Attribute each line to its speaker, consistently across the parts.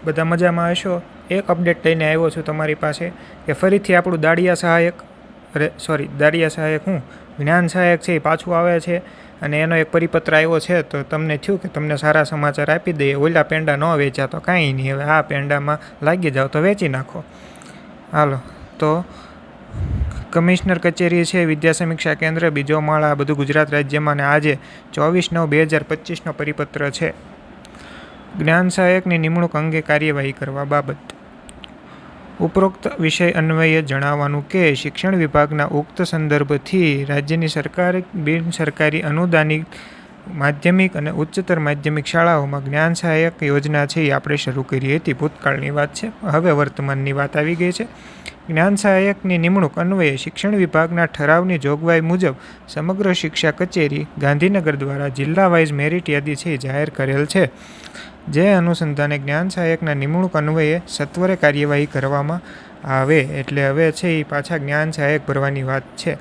Speaker 1: બધા મજામાં હશો। એક અપડેટ લઈને આવ્યો છું તમારી પાસે કે ફરીથી આપણું દાળિયા સહાયક જ્ઞાન સહાયક છે એ પાછું આવે છે અને એનો એક પરિપત્ર આવ્યો છે। તો તમને થયું કે તમને સારા સમાચાર આપી દઈએ। ઓલા પેંડા ન વેચ્યા તો કાંઈ નહીં, હવે આ પેંડામાં લાગી જાઓ તો વેચી નાખો। હાલો, તો કમિશનર કચેરી છે, વિદ્યા સમીક્ષા કેન્દ્ર, બીજો માળ, આ બધું ગુજરાત રાજ્યમાં। અને આજે 24/9/2025નો પરિપત્ર છે। જ્ઞાન સહાયકની નિમણૂક અંગે કાર્યવાહી કરવા બાબત ઉપરોક્ત વિષય અન્વયે જણાવવાનું કે શિક્ષણ વિભાગના ઉક્ત સંદર્ભથી રાજ્યની સરકારી, બિનસરકારી, અનુદાનિત માધ્યમિક અને ઉચ્ચતર માધ્યમિક શાળાઓમાં જ્ઞાન સહાયક યોજના છે એ આપણે શરૂ કરી હતી। ભૂતકાળની વાત છે, હવે વર્તમાનની વાત આવી ગઈ છે। જ્ઞાન સહાયકની નિમણૂક અન્વયે શિક્ષણ વિભાગના ઠરાવની જોગવાઈ મુજબ સમગ્ર શિક્ષા કચેરી ગાંધીનગર દ્વારા જિલ્લા વાઇઝ મેરિટ યાદી છે જાહેર કરેલ છે। જે અનુસંધાને જ્ઞાન સહાયકના નિમણૂક અન્વયે સત્વરે કાર્યવાહી કરવામાં આવે। એટલે હવે છે એ પાછા જ્ઞાન સહાયક ભરવાની વાત છે।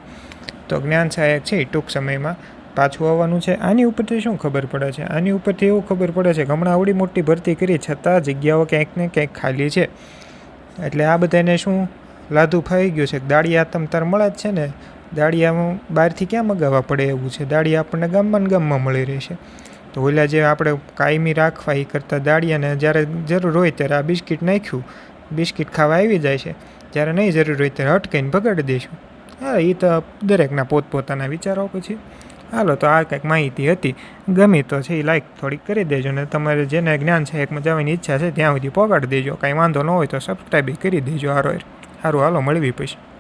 Speaker 1: તો જ્ઞાન સહાયક છે એ ટૂંક સમયમાં પાછું આવવાનું છે। આની ઉપરથી શું ખબર પડે છે? આની ઉપરથી એવું ખબર પડે છે કે હમણાં આવડી મોટી ભરતી કરી છતાં જગ્યાઓ ક્યાંક ને ક્યાંક ખાલી છે। એટલે આ બધાને શું લાદું ફાઈ ગયું છે કે દાળિયા તમ તાર મળે જ છે ને, દાળિયા બહારથી ક્યાં મગાવવા પડે એવું છે। દાળિયા આપણને ગામમાં મળી રહેશે। તો ઓલા જે આપણે કાયમી રાખવા એ કરતાં દાળિયાને જ્યારે જરૂર હોય ત્યારે આ બિસ્કિટ નાખ્યું, બિસ્કિટ ખાવા આવી જાય છે, જ્યારે નહીં જરૂર હોય ત્યારે હટકાઈને ભગાડી દઈશું। હા, એ તો દરેકના પોતપોતાના વિચારો પછી। હાલો, તો આ કંઈક માહિતી હતી, ગમી તો છે એ લાઈક થોડીક કરી દેજો ને તમારે જેને જ્ઞાન સહાયકમાં જવાની ઈચ્છા છે ત્યાં સુધી પહોંચાડી દેજો। કાંઈ વાંધો ન હોય તો સબસ્ક્રાઈબ કરી દેજો। સારું, હાલો મળવી પછી।